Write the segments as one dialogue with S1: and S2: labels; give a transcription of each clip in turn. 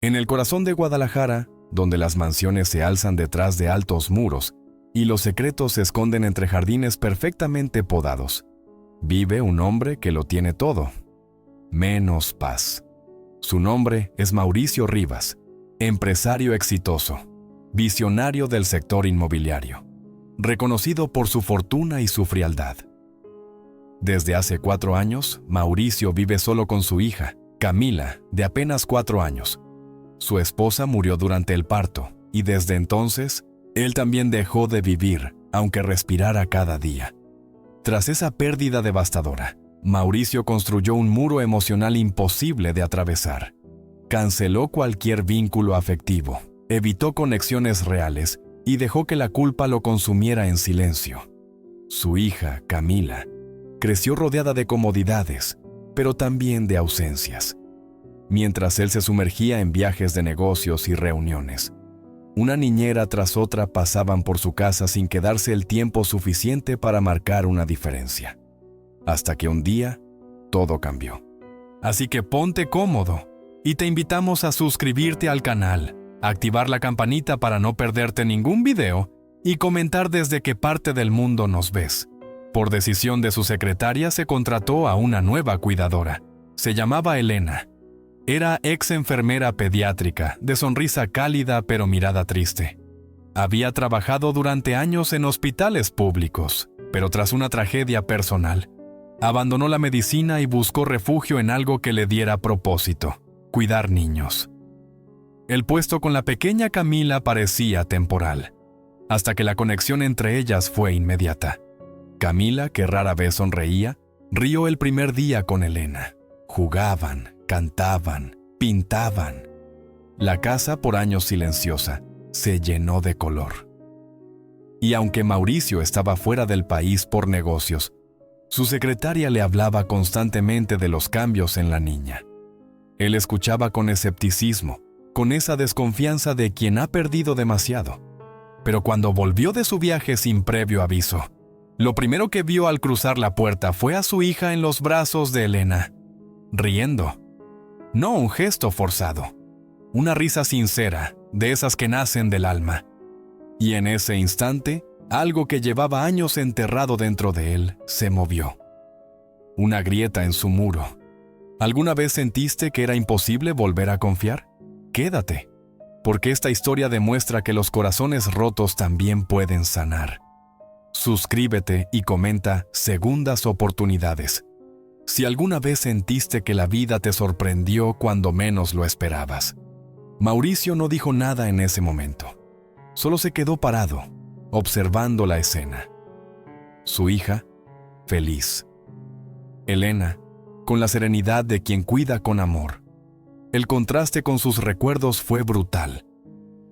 S1: En el corazón de Guadalajara, donde las mansiones se alzan detrás de altos muros y los secretos se esconden entre jardines perfectamente podados, vive un hombre que lo tiene todo, menos paz. Su nombre es Mauricio Rivas, empresario exitoso, visionario del sector inmobiliario, reconocido por su fortuna y su frialdad. Desde hace 4 años, Mauricio vive solo con su hija, Camila, de apenas 4 años. Su esposa murió durante el parto, y desde entonces, él también dejó de vivir, aunque respirara cada día. Tras esa pérdida devastadora, Mauricio construyó un muro emocional imposible de atravesar. Canceló cualquier vínculo afectivo, evitó conexiones reales y dejó que la culpa lo consumiera en silencio. Su hija, Camila, creció rodeada de comodidades, pero también de ausencias. Mientras él se sumergía en viajes de negocios y reuniones, una niñera tras otra pasaban por su casa sin quedarse el tiempo suficiente para marcar una diferencia. Hasta que un día, todo cambió. Así que ponte cómodo y te invitamos a suscribirte al canal, activar la campanita para no perderte ningún video y comentar desde qué parte del mundo nos ves. Por decisión de su secretaria se contrató a una nueva cuidadora. Se llamaba Elena. Era ex enfermera pediátrica, de sonrisa cálida pero mirada triste. Había trabajado durante años en hospitales públicos, pero tras una tragedia personal, abandonó la medicina y buscó refugio en algo que le diera propósito: cuidar niños. El puesto con la pequeña Camila parecía temporal, hasta que la conexión entre ellas fue inmediata. Camila, que rara vez sonreía, rió el primer día con Elena. Jugaban, cantaban, pintaban. La casa, por años silenciosa, se llenó de color. Y aunque Mauricio estaba fuera del país por negocios, su secretaria le hablaba constantemente de los cambios en la niña. Él escuchaba con escepticismo, con esa desconfianza de quien ha perdido demasiado. Pero cuando volvió de su viaje sin previo aviso, lo primero que vio al cruzar la puerta fue a su hija en los brazos de Elena, riendo. No un gesto forzado, una risa sincera, de esas que nacen del alma. Y en ese instante, algo que llevaba años enterrado dentro de él se movió. Una grieta en su muro. ¿Alguna vez sentiste que era imposible volver a confiar? Quédate, porque esta historia demuestra que los corazones rotos también pueden sanar. Suscríbete y comenta segundas oportunidades. Si alguna vez sentiste que la vida te sorprendió cuando menos lo esperabas. Mauricio no dijo nada en ese momento. Solo se quedó parado, observando la escena. Su hija, feliz. Elena, con la serenidad de quien cuida con amor. El contraste con sus recuerdos fue brutal.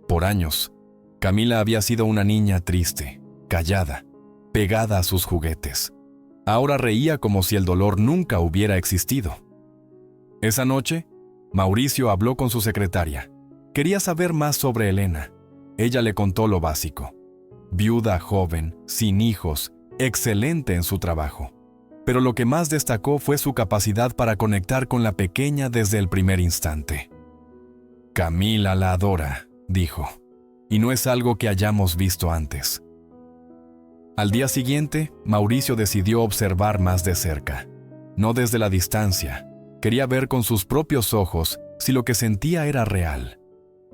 S1: Por años, Camila había sido una niña triste, callada, pegada a sus juguetes. Ahora reía como si el dolor nunca hubiera existido. Esa noche, Mauricio habló con su secretaria. Quería saber más sobre Elena. Ella le contó lo básico. Viuda joven, sin hijos, excelente en su trabajo. Pero lo que más destacó fue su capacidad para conectar con la pequeña desde el primer instante. Camila la adora, dijo, y no es algo que hayamos visto antes. Al día siguiente, Mauricio decidió observar más de cerca. No desde la distancia. Quería ver con sus propios ojos si lo que sentía era real.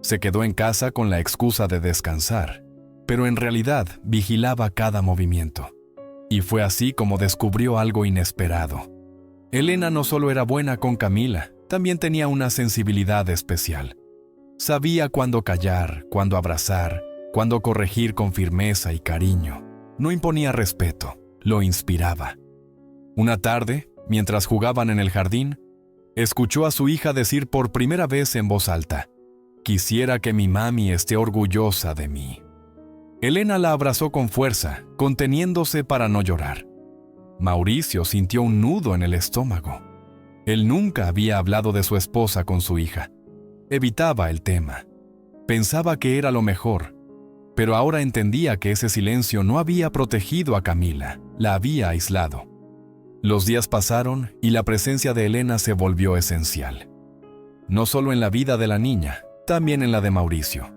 S1: Se quedó en casa con la excusa de descansar, pero en realidad vigilaba cada movimiento. Y fue así como descubrió algo inesperado. Elena no solo era buena con Camila, también tenía una sensibilidad especial. Sabía cuándo callar, cuándo abrazar, cuándo corregir con firmeza y cariño. No imponía respeto, lo inspiraba. Una tarde, mientras jugaban en el jardín, escuchó a su hija decir por primera vez en voz alta: «Quisiera que mi mami esté orgullosa de mí». Elena la abrazó con fuerza, conteniéndose para no llorar. Mauricio sintió un nudo en el estómago. Él nunca había hablado de su esposa con su hija. Evitaba el tema. Pensaba que era lo mejor. Pero ahora entendía que ese silencio no había protegido a Camila, la había aislado. Los días pasaron y la presencia de Elena se volvió esencial. No solo en la vida de la niña, También en la de Mauricio.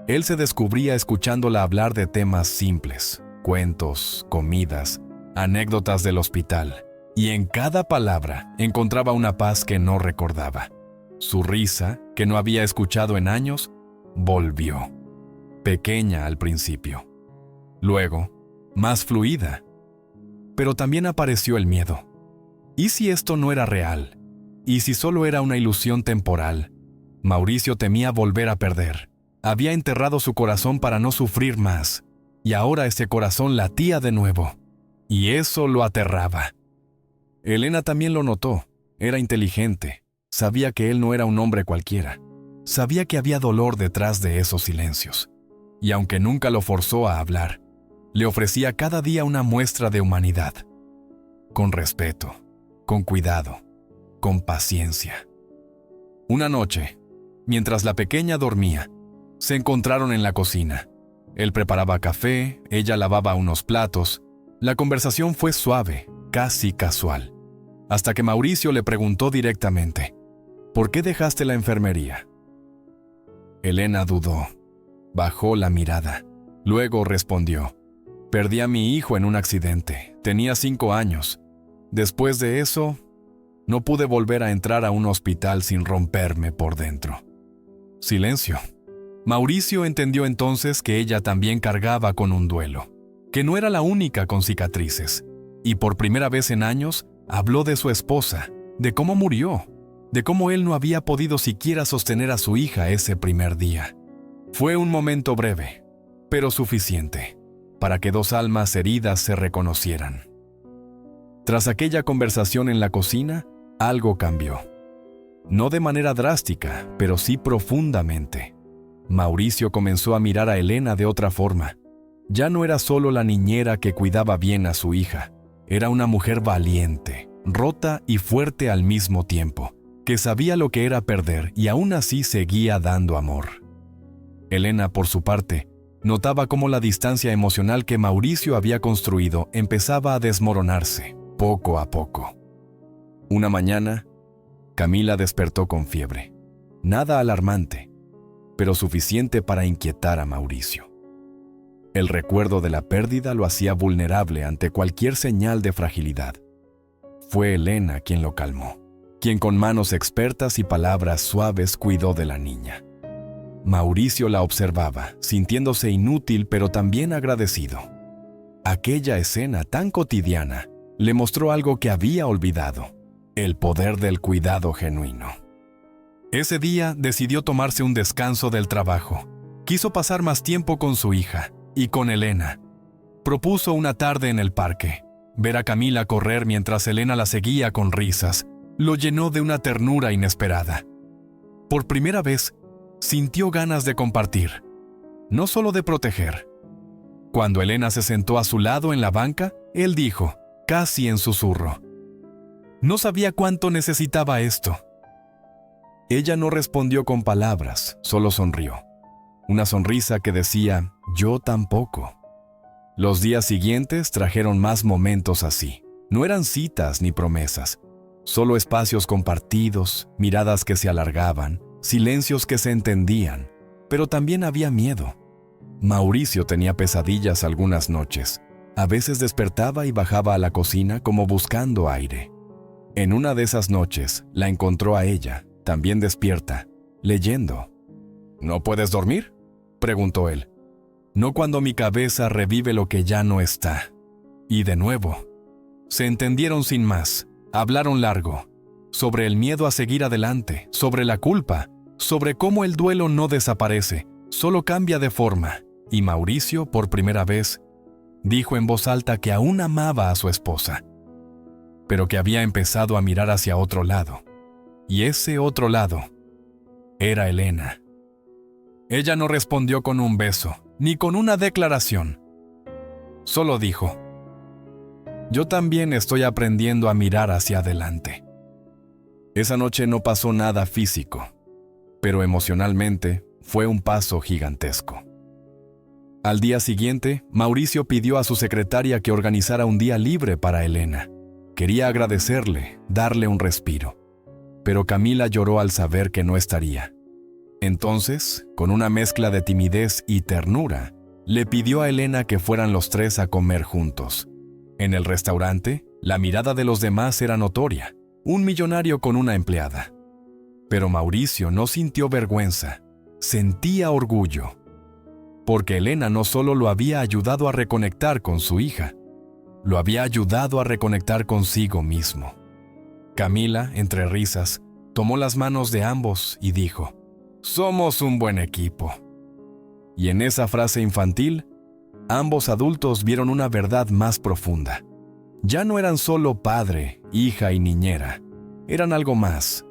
S1: Él se descubría escuchándola hablar de temas simples, cuentos, comidas, anécdotas del hospital, y en cada palabra encontraba una paz que no recordaba. Su risa, que no había escuchado en años, volvió. Pequeña al principio. Luego, más fluida. Pero también apareció el miedo. ¿Y si esto no era real? ¿Y si solo era una ilusión temporal? Mauricio temía volver a perder. Había enterrado su corazón para no sufrir más, y ahora ese corazón latía de nuevo. Y eso lo aterraba. Elena también lo notó. Era inteligente. Sabía que él no era un hombre cualquiera. Sabía que había dolor detrás de esos silencios. Y aunque nunca lo forzó a hablar, le ofrecía cada día una muestra de humanidad. Con respeto, con cuidado, con paciencia. Una noche, mientras la pequeña dormía, se encontraron en la cocina. Él preparaba café, ella lavaba unos platos. La conversación fue suave, casi casual, hasta que Mauricio le preguntó directamente: ¿por qué dejaste la enfermería? Elena dudó, bajó la mirada, luego respondió: perdí a mi hijo en un accidente, tenía 5 años. Después de eso, no pude volver a entrar a un hospital sin romperme por dentro. Silencio. Mauricio entendió entonces que ella también cargaba con un duelo, que no era la única con cicatrices, y por primera vez en años habló de su esposa, de cómo murió, de cómo él no había podido siquiera sostener a su hija ese primer día. Fue un momento breve, pero suficiente, para que 2 almas heridas se reconocieran. Tras aquella conversación en la cocina, algo cambió. No de manera drástica, pero sí profundamente. Mauricio comenzó a mirar a Elena de otra forma. Ya no era solo la niñera que cuidaba bien a su hija. Era una mujer valiente, rota y fuerte al mismo tiempo, que sabía lo que era perder y aún así seguía dando amor. Elena, por su parte, notaba cómo la distancia emocional que Mauricio había construido empezaba a desmoronarse, poco a poco. Una mañana, Camila despertó con fiebre. Nada alarmante, pero suficiente para inquietar a Mauricio. El recuerdo de la pérdida lo hacía vulnerable ante cualquier señal de fragilidad. Fue Elena quien lo calmó, quien con manos expertas y palabras suaves cuidó de la niña. Mauricio la observaba, sintiéndose inútil pero también agradecido. Aquella escena tan cotidiana le mostró algo que había olvidado: el poder del cuidado genuino. Ese día decidió tomarse un descanso del trabajo. Quiso pasar más tiempo con su hija y con Elena. Propuso una tarde en el parque. Ver a Camila correr mientras Elena la seguía con risas lo llenó de una ternura inesperada. Por primera vez, sintió ganas de compartir, no solo de proteger. Cuando Elena se sentó a su lado en la banca, él dijo, casi en susurro: no sabía cuánto necesitaba esto. Ella no respondió con palabras, solo sonrió. Una sonrisa que decía, yo tampoco. Los días siguientes trajeron más momentos así. No eran citas ni promesas, solo espacios compartidos, miradas que se alargaban, silencios que se entendían, pero también había miedo. Mauricio tenía pesadillas algunas noches. A veces despertaba y bajaba a la cocina como buscando aire. En una de esas noches la encontró a ella, también despierta, leyendo. ¿No puedes dormir?, preguntó él. No cuando mi cabeza revive lo que ya no está. Y de nuevo. Se entendieron sin más, hablaron largo, sobre el miedo a seguir adelante, sobre la culpa, sobre cómo el duelo no desaparece, solo cambia de forma, y Mauricio, por primera vez, dijo en voz alta que aún amaba a su esposa, pero que había empezado a mirar hacia otro lado. Y ese otro lado era Elena. Ella no respondió con un beso, ni con una declaración. Solo dijo, yo también estoy aprendiendo a mirar hacia adelante. Esa noche no pasó nada físico, pero emocionalmente fue un paso gigantesco. Al día siguiente, Mauricio pidió a su secretaria que organizara un día libre para Elena. Quería agradecerle, darle un respiro. Pero Camila lloró al saber que no estaría. Entonces, con una mezcla de timidez y ternura, le pidió a Elena que fueran los tres a comer juntos. En el restaurante, la mirada de los demás era notoria, un millonario con una empleada. Pero Mauricio no sintió vergüenza, sentía orgullo, porque Elena no solo lo había ayudado a reconectar con su hija, lo había ayudado a reconectar consigo mismo. Camila, entre risas, tomó las manos de ambos y dijo: «Somos un buen equipo». Y en esa frase infantil, ambos adultos vieron una verdad más profunda. Ya no eran solo padre, hija y niñera, eran algo más,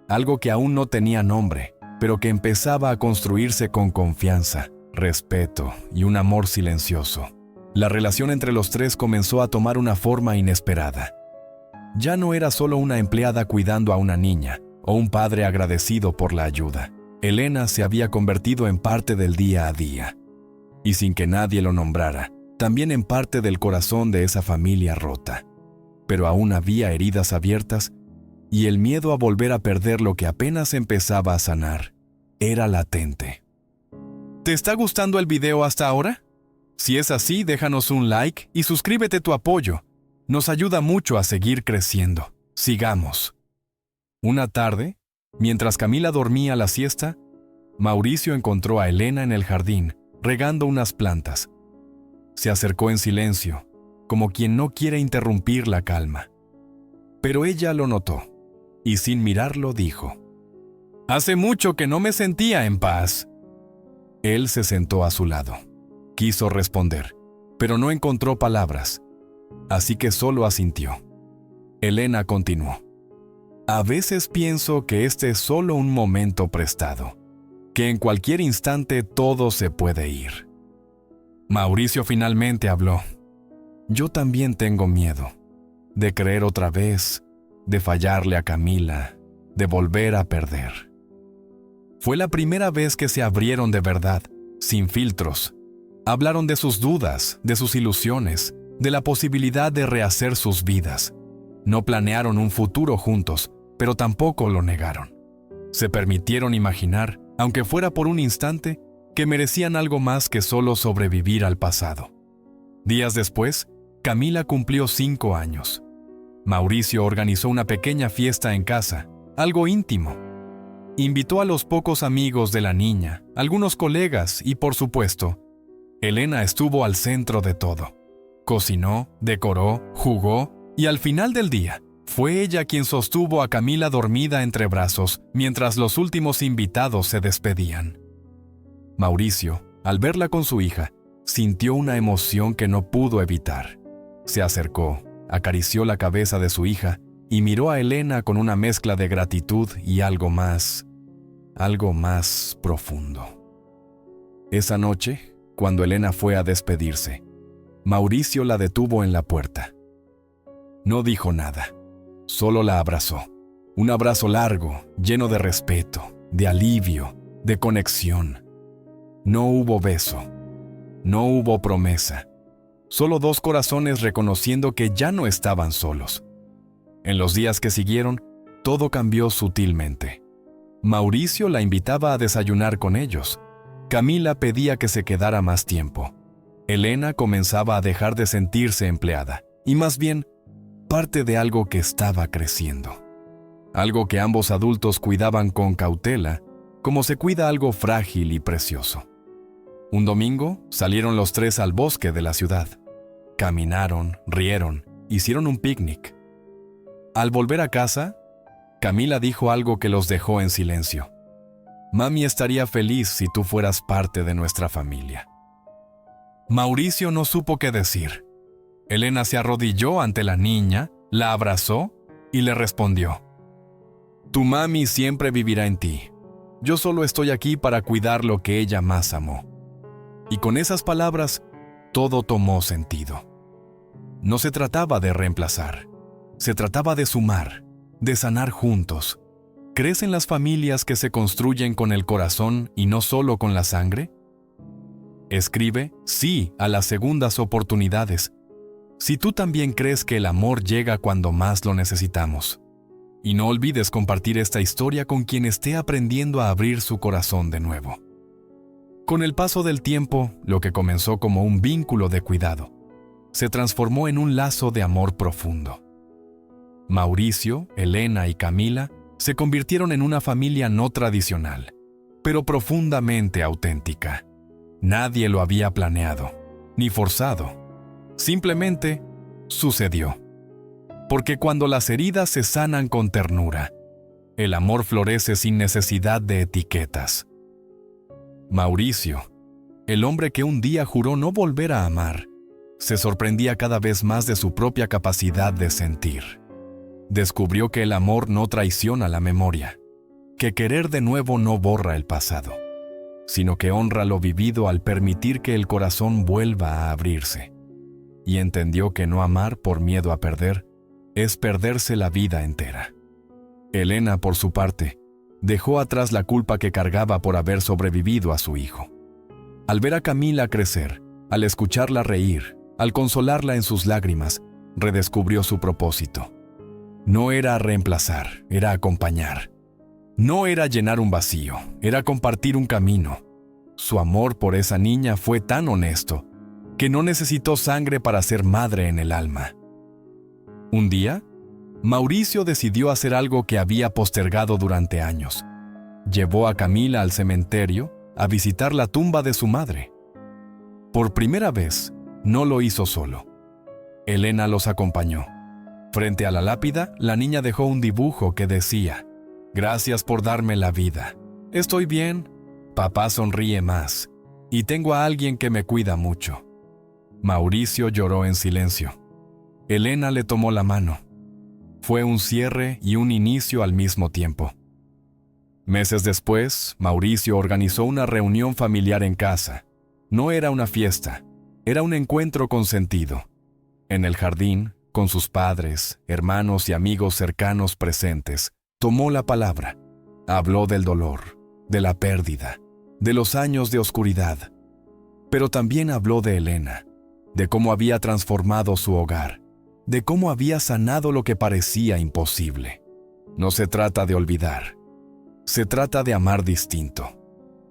S1: algo que aún no tenía nombre, pero que empezaba a construirse con confianza, respeto y un amor silencioso. La relación entre los tres comenzó a tomar una forma inesperada. Ya no era solo una empleada cuidando a una niña, o un padre agradecido por la ayuda. Elena se había convertido en parte del día a día, y sin que nadie lo nombrara, también en parte del corazón de esa familia rota. Pero aún había heridas abiertas, y el miedo a volver a perder lo que apenas empezaba a sanar era latente. ¿Te está gustando el video hasta ahora? Si es así, déjanos un like y suscríbete. Tu apoyo nos ayuda mucho a seguir creciendo. Sigamos. Una tarde, mientras Camila dormía la siesta, Mauricio encontró a Elena en el jardín, regando unas plantas. Se acercó en silencio, como quien no quiere interrumpir la calma. Pero ella lo notó, y sin mirarlo dijo: «Hace mucho que no me sentía en paz». Él se sentó a su lado. Quiso responder, pero no encontró palabras, así que solo asintió. Elena continuó: «A veces pienso que este es solo un momento prestado, que en cualquier instante todo se puede ir». Mauricio finalmente habló: «Yo también tengo miedo, de creer otra vez, de fallarle a Camila, de volver a perder». Fue la primera vez que se abrieron de verdad, sin filtros. Hablaron de sus dudas, de sus ilusiones, de la posibilidad de rehacer sus vidas. No planearon un futuro juntos, pero tampoco lo negaron. Se permitieron imaginar, aunque fuera por un instante, que merecían algo más que solo sobrevivir al pasado. Días después, Camila cumplió 5 años. Mauricio organizó una pequeña fiesta en casa, algo íntimo. Invitó a los pocos amigos de la niña, algunos colegas y, por supuesto, Elena estuvo al centro de todo. Cocinó, decoró, jugó y al final del día, fue ella quien sostuvo a Camila dormida entre brazos mientras los últimos invitados se despedían. Mauricio, al verla con su hija, sintió una emoción que no pudo evitar. Se acercó, acarició la cabeza de su hija y miró a Elena con una mezcla de gratitud y algo más profundo. Esa noche, cuando Elena fue a despedirse, Mauricio la detuvo en la puerta. No dijo nada, solo la abrazó. Un abrazo largo, lleno de respeto, de alivio, de conexión. No hubo beso, no hubo promesa, solo 2 corazones reconociendo que ya no estaban solos. En los días que siguieron, todo cambió sutilmente. Mauricio la invitaba a desayunar con ellos. Camila pedía que se quedara más tiempo. Elena comenzaba a dejar de sentirse empleada, y más bien, parte de algo que estaba creciendo. Algo que ambos adultos cuidaban con cautela, como se cuida algo frágil y precioso. Un domingo, salieron los 3 al bosque de la ciudad. Caminaron, rieron, hicieron un picnic. Al volver a casa, Camila dijo algo que los dejó en silencio. «Mami estaría feliz si tú fueras parte de nuestra familia». Mauricio no supo qué decir. Elena se arrodilló ante la niña, la abrazó y le respondió: «Tu mami siempre vivirá en ti. Yo solo estoy aquí para cuidar lo que ella más amó». Y con esas palabras, todo tomó sentido. No se trataba de reemplazar. Se trataba de sumar, de sanar juntos. ¿Crees en las familias que se construyen con el corazón y no solo con la sangre? Escribe sí a las segundas oportunidades. Si tú también crees que el amor llega cuando más lo necesitamos. Y no olvides compartir esta historia con quien esté aprendiendo a abrir su corazón de nuevo. Con el paso del tiempo, lo que comenzó como un vínculo de cuidado, se transformó en un lazo de amor profundo. Mauricio, Elena y Camila se convirtieron en una familia no tradicional, pero profundamente auténtica. Nadie lo había planeado, ni forzado. Simplemente sucedió. Porque cuando las heridas se sanan con ternura, el amor florece sin necesidad de etiquetas. Mauricio, el hombre que un día juró no volver a amar, se sorprendía cada vez más de su propia capacidad de sentir. Descubrió que el amor no traiciona la memoria, que querer de nuevo no borra el pasado, sino que honra lo vivido al permitir que el corazón vuelva a abrirse. Y entendió que no amar por miedo a perder es perderse la vida entera. Elena, por su parte, dejó atrás la culpa que cargaba por haber sobrevivido a su hijo. Al ver a Camila crecer, al escucharla reír, al consolarla en sus lágrimas, redescubrió su propósito. No era reemplazar, era acompañar. No era llenar un vacío, era compartir un camino. Su amor por esa niña fue tan honesto que no necesitó sangre para ser madre en el alma. Un día, Mauricio decidió hacer algo que había postergado durante años. Llevó a Camila al cementerio a visitar la tumba de su madre. Por primera vez, no lo hizo solo. Elena los acompañó. Frente a la lápida, la niña dejó un dibujo que decía: «Gracias por darme la vida. Estoy bien. Papá sonríe más. Y tengo a alguien que me cuida mucho». Mauricio lloró en silencio. Elena le tomó la mano. Fue un cierre y un inicio al mismo tiempo. Meses después, Mauricio organizó una reunión familiar en casa. No era una fiesta, era un encuentro con sentido. En el jardín, con sus padres, hermanos y amigos cercanos presentes, tomó la palabra. Habló del dolor, de la pérdida, de los años de oscuridad. Pero también habló de Elena, de cómo había transformado su hogar, de cómo había sanado lo que parecía imposible. No se trata de olvidar, se trata de amar distinto.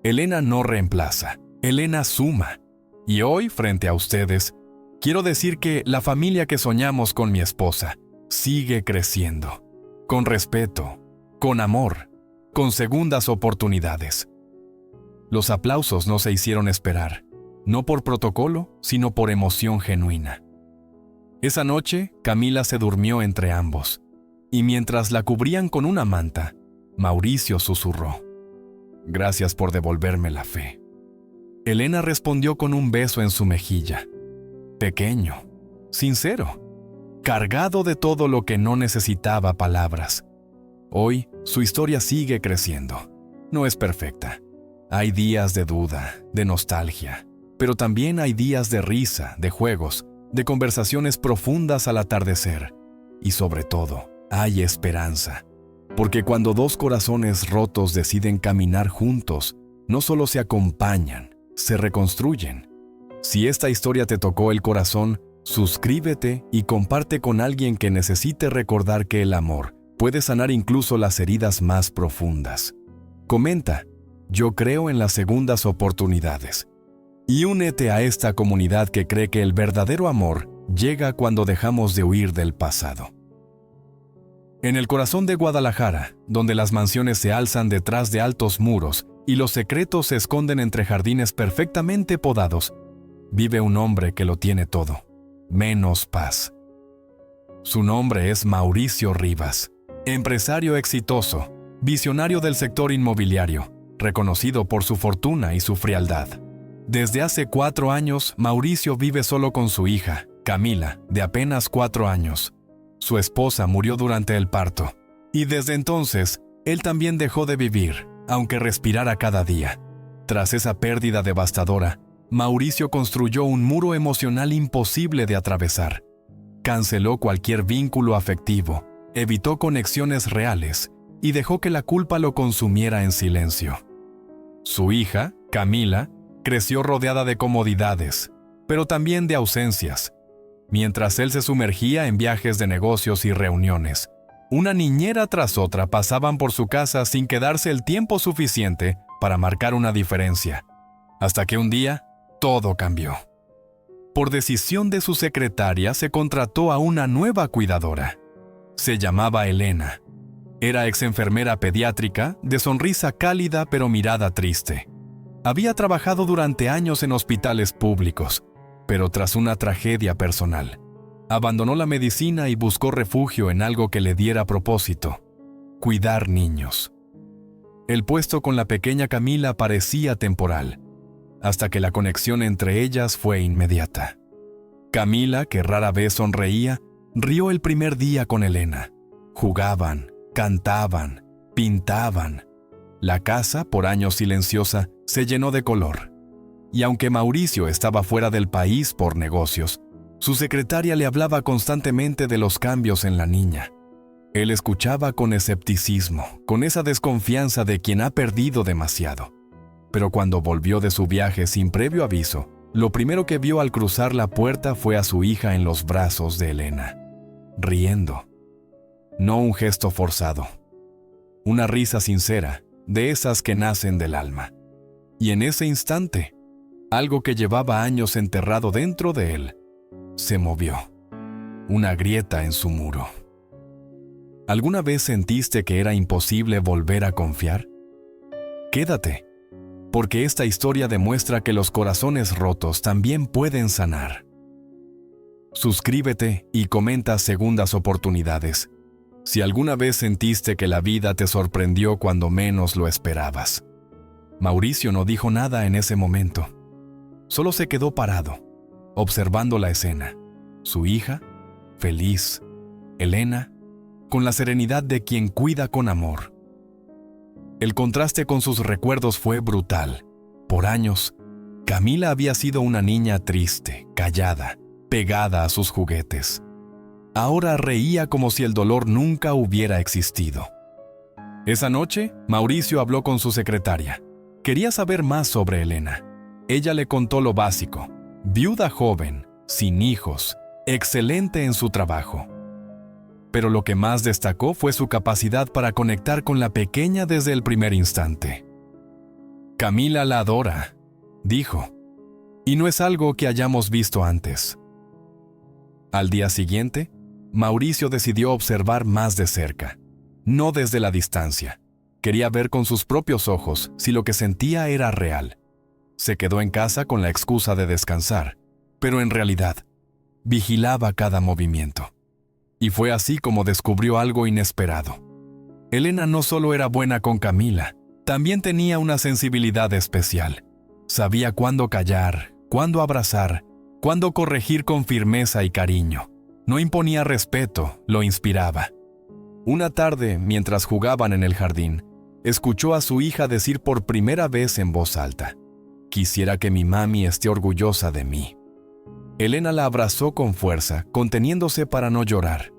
S1: Elena no reemplaza, Elena suma. Y hoy, frente a ustedes, quiero decir que la familia que soñamos con mi esposa sigue creciendo, con respeto, con amor, con segundas oportunidades. Los aplausos no se hicieron esperar, no por protocolo, sino por emoción genuina. Esa noche, Camila se durmió entre ambos, y mientras la cubrían con una manta, Mauricio susurró: «Gracias por devolverme la fe». Elena respondió con un beso en su mejilla, pequeño, sincero, cargado de todo lo que no necesitaba palabras. Hoy, su historia sigue creciendo. No es perfecta. Hay días de duda, de nostalgia, pero también hay días de risa, de juegos, de conversaciones profundas al atardecer. Y sobre todo, hay esperanza. Porque cuando dos corazones rotos deciden caminar juntos, no solo se acompañan, se reconstruyen. Si esta historia te tocó el corazón, suscríbete y comparte con alguien que necesite recordar que el amor puede sanar incluso las heridas más profundas. Comenta: «Yo creo en las segundas oportunidades». Y únete a esta comunidad que cree que el verdadero amor llega cuando dejamos de huir del pasado. En el corazón de Guadalajara, donde las mansiones se alzan detrás de altos muros y los secretos se esconden entre jardines perfectamente podados, vive un hombre que lo tiene todo, menos paz. Su nombre es Mauricio Rivas, empresario exitoso, visionario del sector inmobiliario, reconocido por su fortuna y su frialdad. Desde hace 4 años, Mauricio vive solo con su hija, Camila, de apenas 4 años. Su esposa murió durante el parto, y desde entonces, él también dejó de vivir, aunque respirara cada día. Tras esa pérdida devastadora, Mauricio construyó un muro emocional imposible de atravesar. Canceló cualquier vínculo afectivo, evitó conexiones reales y dejó que la culpa lo consumiera en silencio. Su hija, Camila, creció rodeada de comodidades, pero también de ausencias. Mientras él se sumergía en viajes de negocios y reuniones, Una niñera tras otra pasaban por su casa sin quedarse el tiempo suficiente para marcar una diferencia, hasta que un día todo cambió. Por decisión de su secretaria se contrató a una nueva cuidadora. Se llamaba Elena. Era exenfermera pediátrica, de sonrisa cálida pero mirada triste. Había trabajado durante años en hospitales públicos, pero tras una tragedia personal, abandonó la medicina y buscó refugio en algo que le diera propósito: cuidar niños. El puesto con la pequeña Camila parecía temporal, hasta que la conexión entre ellas fue inmediata. Camila, que rara vez sonreía, rió el primer día con Elena. Jugaban, cantaban, pintaban. La casa, por años silenciosa, se llenó de color. Y aunque Mauricio estaba fuera del país por negocios, su secretaria le hablaba constantemente de los cambios en la niña. Él escuchaba con escepticismo, con esa desconfianza de quien ha perdido demasiado. Pero cuando volvió de su viaje sin previo aviso, lo primero que vio al cruzar la puerta fue a su hija en los brazos de Elena, riendo. No un gesto forzado. Una risa sincera, de esas que nacen del alma. Y en ese instante, algo que llevaba años enterrado dentro de él, se movió. Una grieta en su muro. ¿Alguna vez sentiste que era imposible volver a confiar? Quédate, porque esta historia demuestra que los corazones rotos también pueden sanar. Suscríbete y comenta segundas oportunidades. Si alguna vez sentiste que la vida te sorprendió cuando menos lo esperabas. Mauricio no dijo nada en ese momento. Solo se quedó parado, observando la escena. Su hija, feliz. Elena, con la serenidad de quien cuida con amor. El contraste con sus recuerdos fue brutal. Por años, Camila había sido una niña triste, callada, pegada a sus juguetes. Ahora reía como si el dolor nunca hubiera existido. Esa noche, Mauricio habló con su secretaria. Quería saber más sobre Elena. Ella le contó lo básico: viuda joven, sin hijos, excelente en su trabajo. Pero lo que más destacó fue su capacidad para conectar con la pequeña desde el primer instante. Camila la adora, dijo, y no es algo que hayamos visto antes. Al día siguiente, Mauricio decidió observar más de cerca, no desde la distancia. Quería ver con sus propios ojos si lo que sentía era real. Se quedó en casa con la excusa de descansar, pero en realidad, vigilaba cada movimiento. Y fue así como descubrió algo inesperado. Elena no solo era buena con Camila, también tenía una sensibilidad especial. Sabía cuándo callar, cuándo abrazar, cuándo corregir con firmeza y cariño. No imponía respeto, lo inspiraba. Una tarde, mientras jugaban en el jardín, escuchó a su hija decir por primera vez en voz alta: «Quisiera que mi mami esté orgullosa de mí». Elena la abrazó con fuerza, conteniéndose para no llorar.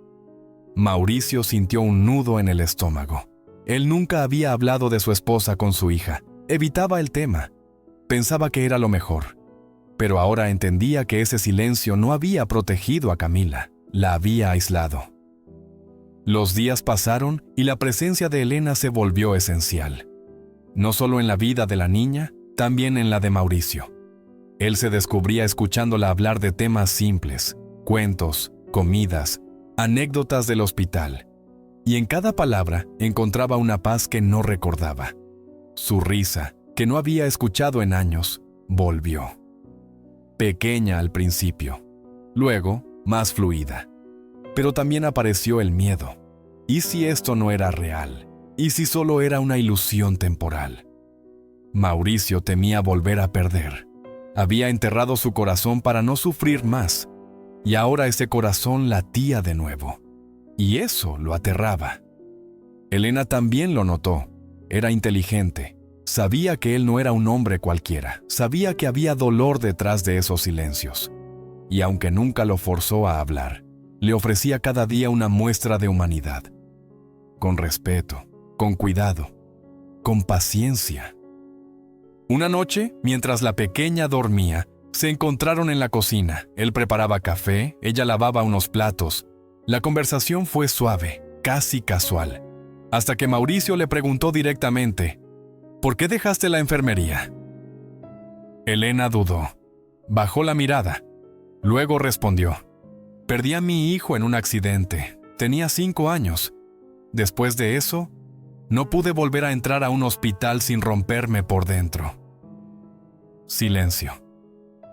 S1: Mauricio sintió un nudo en el estómago. Él nunca había hablado de su esposa con su hija. Evitaba el tema. Pensaba que era lo mejor. Pero ahora entendía que ese silencio no había protegido a Camila, la había aislado. Los días pasaron y la presencia de Elena se volvió esencial. No solo en la vida de la niña, también en la de Mauricio. Él se descubría escuchándola hablar de temas simples, cuentos, comidas, anécdotas del hospital. Y en cada palabra encontraba una paz que no recordaba. Su risa, que no había escuchado en años, volvió. Pequeña al principio, luego más fluida. Pero también apareció el miedo. ¿Y si esto no era real? ¿Y si solo era una ilusión temporal? Mauricio temía volver a perder. Había enterrado su corazón para no sufrir más, y ahora ese corazón latía de nuevo. Y eso lo aterraba. Elena también lo notó. Era inteligente. Sabía que él no era un hombre cualquiera. Sabía que había dolor detrás de esos silencios. Y aunque nunca lo forzó a hablar, le ofrecía cada día una muestra de humanidad. Con respeto, con cuidado, con paciencia. Una noche, mientras la pequeña dormía, se encontraron en la cocina. Él preparaba café, ella lavaba unos platos. La conversación fue suave, casi casual, hasta que Mauricio le preguntó directamente, ¿por qué dejaste la enfermería? Elena dudó, bajó la mirada, luego respondió, perdí a mi hijo en un accidente, tenía 5 años. Después de eso, no pude volver a entrar a un hospital sin romperme por dentro. Silencio.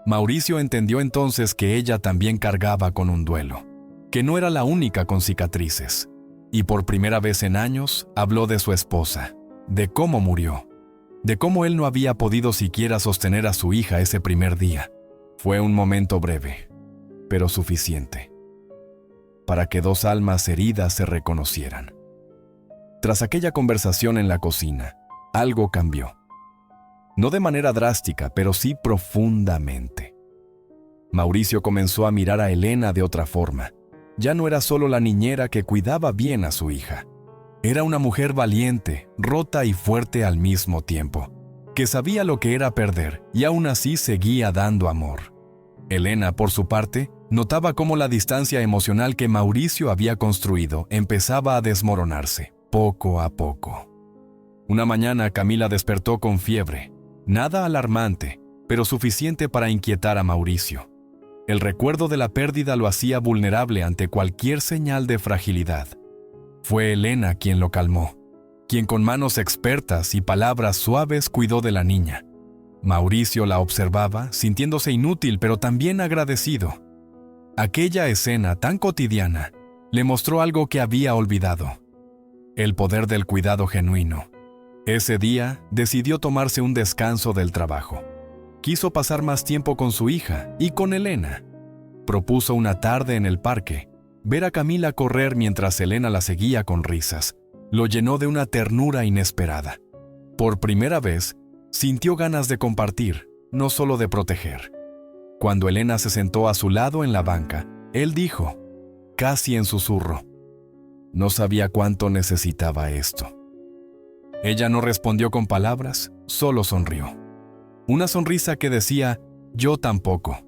S1: Mauricio entendió entonces que ella también cargaba con un duelo, que no era la única con cicatrices, y por primera vez en años habló de su esposa, de cómo murió, de cómo él no había podido siquiera sostener a su hija ese primer día. Fue un momento breve, pero suficiente, para que 2 almas heridas se reconocieran. Tras aquella conversación en la cocina, algo cambió. No de manera drástica, pero sí profundamente. Mauricio comenzó a mirar a Elena de otra forma. Ya no era solo la niñera que cuidaba bien a su hija. Era una mujer valiente, rota y fuerte al mismo tiempo, que sabía lo que era perder y aún así seguía dando amor. Elena, por su parte, notaba cómo la distancia emocional que Mauricio había construido empezaba a desmoronarse, poco a poco. Una mañana Camila despertó con fiebre, nada alarmante, pero suficiente para inquietar a Mauricio. El recuerdo de la pérdida lo hacía vulnerable ante cualquier señal de fragilidad. Fue Elena quien lo calmó, quien con manos expertas y palabras suaves cuidó de la niña. Mauricio la observaba, sintiéndose inútil pero también agradecido. Aquella escena tan cotidiana le mostró algo que había olvidado: el poder del cuidado genuino. Ese día decidió tomarse un descanso del trabajo. Quiso pasar más tiempo con su hija y con Elena. Propuso una tarde en el parque. Ver a Camila correr mientras Elena la seguía con risas lo llenó de una ternura inesperada. Por primera vez, sintió ganas de compartir, no solo de proteger. Cuando Elena se sentó a su lado en la banca, él dijo, casi en susurro, no sabía cuánto necesitaba esto. Ella no respondió con palabras, solo sonrió. Una sonrisa que decía, yo tampoco.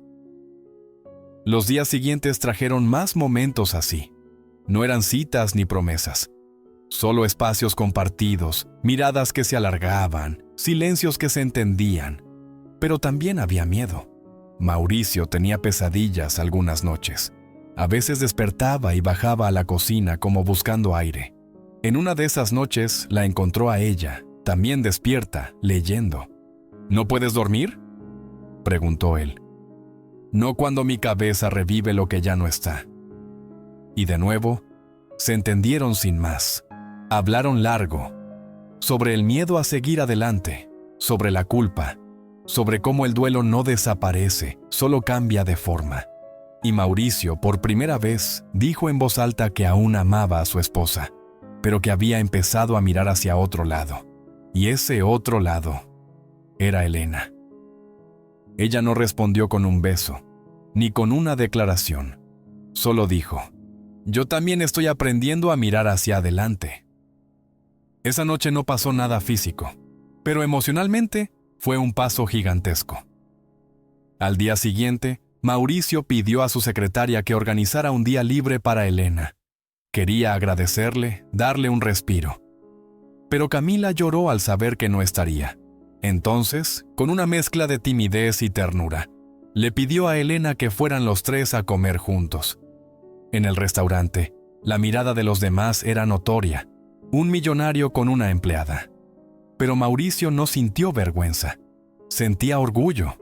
S1: Los días siguientes trajeron más momentos así. No eran citas ni promesas. Solo espacios compartidos, miradas que se alargaban, silencios que se entendían. Pero también había miedo. Mauricio tenía pesadillas algunas noches. A veces despertaba y bajaba a la cocina como buscando aire. En una de esas noches la encontró a ella, también despierta, leyendo. ¿No puedes dormir?, preguntó él. No cuando mi cabeza revive lo que ya no está. Y de nuevo, se entendieron sin más. Hablaron largo, sobre el miedo a seguir adelante, sobre la culpa, sobre cómo el duelo no desaparece, solo cambia de forma. Y Mauricio, por primera vez, dijo en voz alta que aún amaba a su esposa, pero que había empezado a mirar hacia otro lado. Y ese otro lado era Elena. Ella no respondió con un beso, ni con una declaración. Solo dijo, yo también estoy aprendiendo a mirar hacia adelante. Esa noche no pasó nada físico, pero emocionalmente fue un paso gigantesco. Al día siguiente, Mauricio pidió a su secretaria que organizara un día libre para Elena. Quería agradecerle, darle un respiro. Pero Camila lloró al saber que no estaría. Entonces, con una mezcla de timidez y ternura, le pidió a Elena que fueran los 3 a comer juntos. En el restaurante, la mirada de los demás era notoria. Un millonario con una empleada. Pero Mauricio no sintió vergüenza. Sentía orgullo.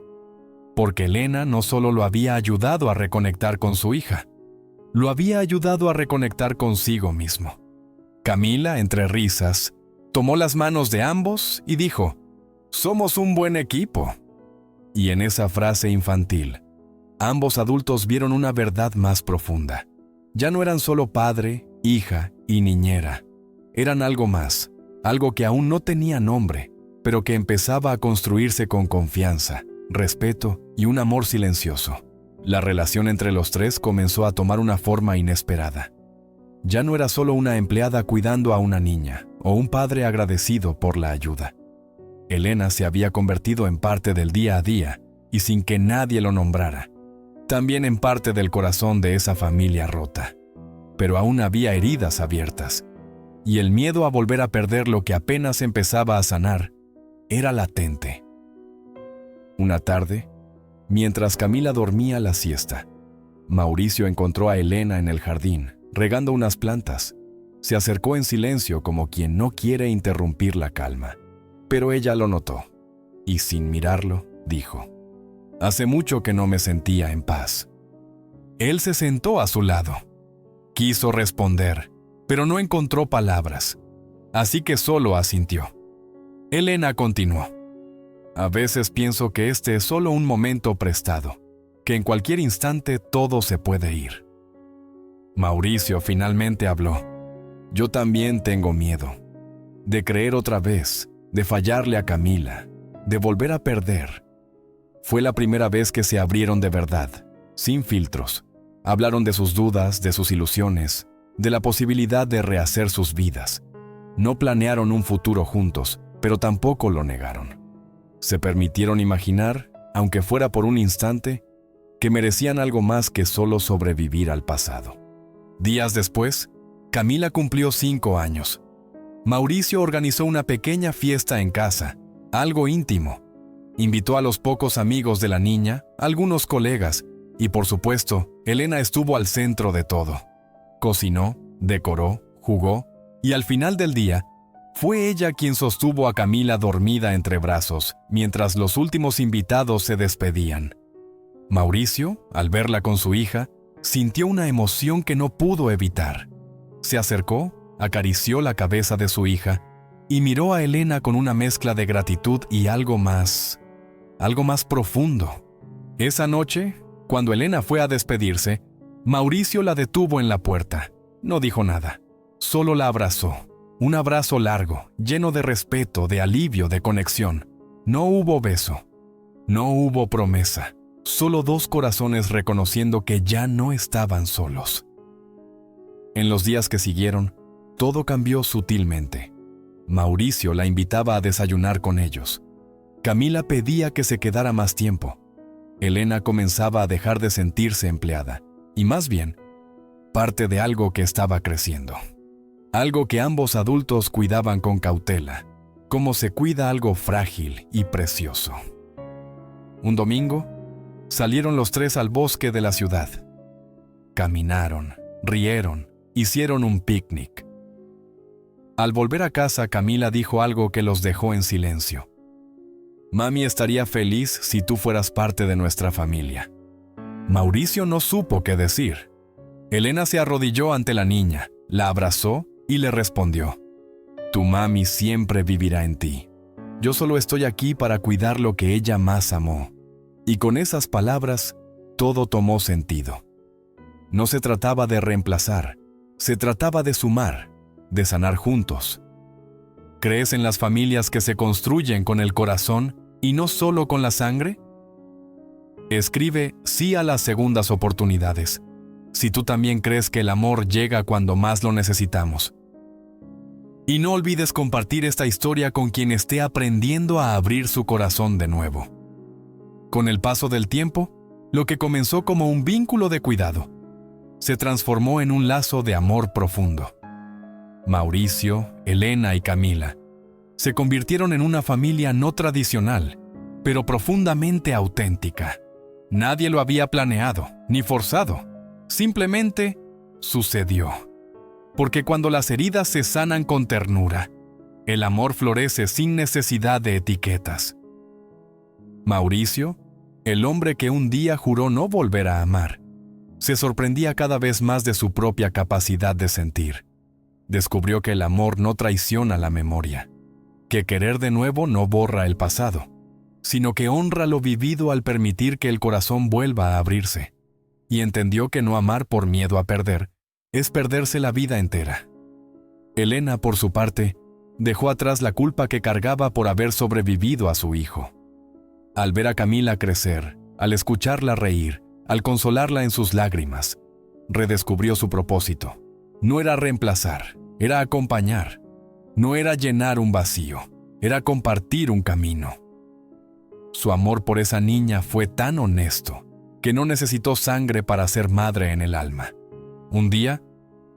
S1: Porque Elena no solo lo había ayudado a reconectar con su hija, lo había ayudado a reconectar consigo mismo. Camila, entre risas, tomó las manos de ambos y dijo, «Somos un buen equipo». Y en esa frase infantil, ambos adultos vieron una verdad más profunda. Ya no eran solo padre, hija y niñera. Eran algo más, algo que aún no tenía nombre, pero que empezaba a construirse con confianza, respeto y un amor silencioso. La relación entre los 3 comenzó a tomar una forma inesperada. Ya no era solo una empleada cuidando a una niña, o un padre agradecido por la ayuda. Elena se había convertido en parte del día a día, y sin que nadie lo nombrara. También en parte del corazón de esa familia rota. pero aún había heridas abiertas, y el miedo a volver a perder lo que apenas empezaba a sanar era latente. Una tarde, mientras Camila dormía la siesta, Mauricio encontró a Elena en el jardín, regando unas plantas. Se acercó en silencio como quien no quiere interrumpir la calma, pero ella lo notó, y sin mirarlo, dijo: «Hace mucho que no me sentía en paz». Él se sentó a su lado. Quiso responder, pero no encontró palabras, así que solo asintió. Elena continuó: «A veces pienso que este es solo un momento prestado, que en cualquier instante todo se puede ir». Mauricio finalmente habló: «Yo también tengo miedo, de creer otra vez, de fallarle a Camila, de volver a perder». Fue la primera vez que se abrieron de verdad, sin filtros. Hablaron de sus dudas, de sus ilusiones, de la posibilidad de rehacer sus vidas. No planearon un futuro juntos, pero tampoco lo negaron. Se permitieron imaginar, aunque fuera por un instante, que merecían algo más que solo sobrevivir al pasado. Días después, Camila cumplió 5 años. Mauricio organizó una pequeña fiesta en casa, algo íntimo. Invitó a los pocos amigos de la niña, algunos colegas, y por supuesto, Elena estuvo al centro de todo. Cocinó, decoró, jugó, y al final del día, fue ella quien sostuvo a Camila dormida entre brazos, mientras los últimos invitados se despedían. Mauricio, al verla con su hija, sintió una emoción que no pudo evitar. Se acercó, acarició la cabeza de su hija y miró a Elena con una mezcla de gratitud y algo más profundo. Esa noche, cuando Elena fue a despedirse, Mauricio la detuvo en la puerta. No dijo nada, solo la abrazó. Un abrazo largo, lleno de respeto, de alivio, de conexión. No hubo beso, no hubo promesa, solo 2 corazones reconociendo que ya no estaban solos. En los días que siguieron, todo cambió sutilmente. Mauricio la invitaba a desayunar con ellos. Camila pedía que se quedara más tiempo. Elena comenzaba a dejar de sentirse empleada, y más bien, parte de algo que estaba creciendo. Algo que ambos adultos cuidaban con cautela, como se cuida algo frágil y precioso. Un domingo, salieron los 3 al bosque de la ciudad. Caminaron, rieron, hicieron un picnic. Al volver a casa, Camila dijo algo que los dejó en silencio. «Mami estaría feliz si tú fueras parte de nuestra familia». Mauricio no supo qué decir. Elena se arrodilló ante la niña, la abrazó y le respondió: «Tu mami siempre vivirá en ti. Yo solo estoy aquí para cuidar lo que ella más amó». Y con esas palabras, todo tomó sentido. No se trataba de reemplazar, se trataba de sumar, de sanar juntos. ¿Crees en las familias que se construyen con el corazón y no solo con la sangre? Escribe sí a las segundas oportunidades, si tú también crees que el amor llega cuando más lo necesitamos. Y no olvides compartir esta historia con quien esté aprendiendo a abrir su corazón de nuevo. Con el paso del tiempo, lo que comenzó como un vínculo de cuidado, se transformó en un lazo de amor profundo. Mauricio, Elena y Camila se convirtieron en una familia no tradicional, pero profundamente auténtica. Nadie lo había planeado, ni forzado. Simplemente sucedió. Porque cuando las heridas se sanan con ternura, el amor florece sin necesidad de etiquetas. Mauricio, el hombre que un día juró no volver a amar, se sorprendía cada vez más de su propia capacidad de sentir. Descubrió que el amor no traiciona la memoria, que querer de nuevo no borra el pasado, sino que honra lo vivido al permitir que el corazón vuelva a abrirse, y entendió que no amar por miedo a perder es perderse la vida entera. Elena, por su parte, dejó atrás la culpa que cargaba por haber sobrevivido a su hijo. Al ver a Camila crecer, al escucharla reír, al consolarla en sus lágrimas, redescubrió su propósito. No era reemplazar, era acompañar. No era llenar un vacío, era compartir un camino. Su amor por esa niña fue tan honesto que no necesitó sangre para ser madre en el alma. Un día,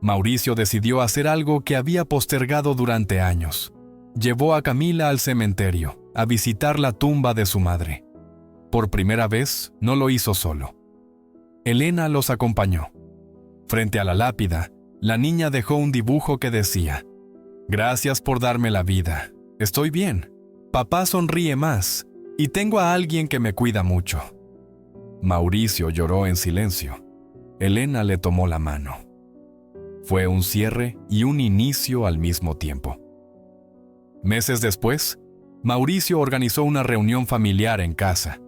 S1: Mauricio decidió hacer algo que había postergado durante años. Llevó a Camila al cementerio, a visitar la tumba de su madre. Por primera vez, no lo hizo solo. Elena los acompañó. Frente a la lápida, la niña dejó un dibujo que decía: «Gracias por darme la vida. Estoy bien. Papá sonríe más y tengo a alguien que me cuida mucho». Mauricio lloró en silencio. Elena le tomó la mano. Fue un cierre y un inicio al mismo tiempo. Meses después, Mauricio organizó una reunión familiar en casa.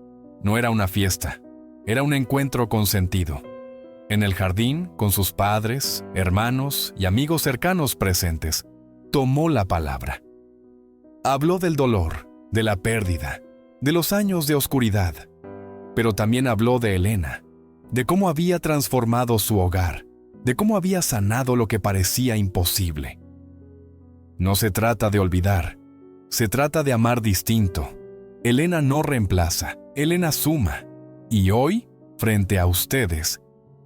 S1: No era una fiesta, era un encuentro con sentido. En el jardín, con sus padres, hermanos y amigos cercanos presentes, tomó la palabra. Habló del dolor, de la pérdida, de los años de oscuridad, pero también habló de Elena, de cómo había transformado su hogar, de cómo había sanado lo que parecía imposible. No se trata de olvidar, se trata de amar distinto. Elena no reemplaza, Elena suma. Y hoy, frente a ustedes,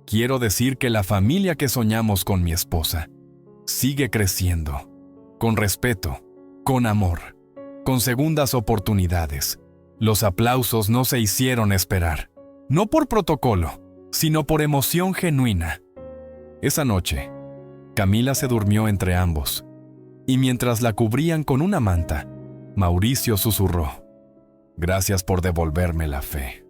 S1: quiero decir que la familia que soñamos con mi esposa sigue creciendo, con respeto, con amor, con segundas oportunidades. Los aplausos no se hicieron esperar, no por protocolo, sino por emoción genuina. Esa noche, Camila se durmió entre ambos, y mientras la cubrían con una manta, Mauricio susurró: «Gracias por devolverme la fe».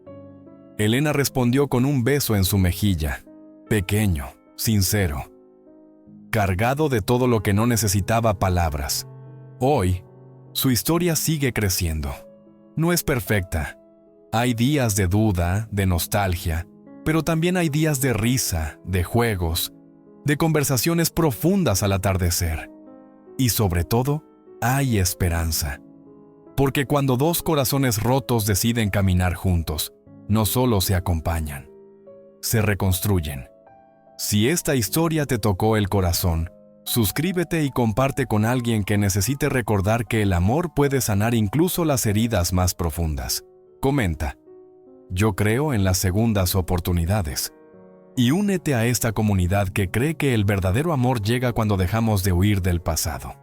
S1: Elena respondió con un beso en su mejilla, pequeño, sincero, cargado de todo lo que no necesitaba palabras. Hoy, su historia sigue creciendo. No es perfecta. Hay días de duda, de nostalgia, pero también hay días de risa, de juegos, de conversaciones profundas al atardecer. Y sobre todo, hay esperanza. Porque cuando dos corazones rotos deciden caminar juntos, no solo se acompañan, se reconstruyen. Si esta historia te tocó el corazón, suscríbete y comparte con alguien que necesite recordar que el amor puede sanar incluso las heridas más profundas. Comenta: «Yo creo en las segundas oportunidades». Y únete a esta comunidad que cree que el verdadero amor llega cuando dejamos de huir del pasado.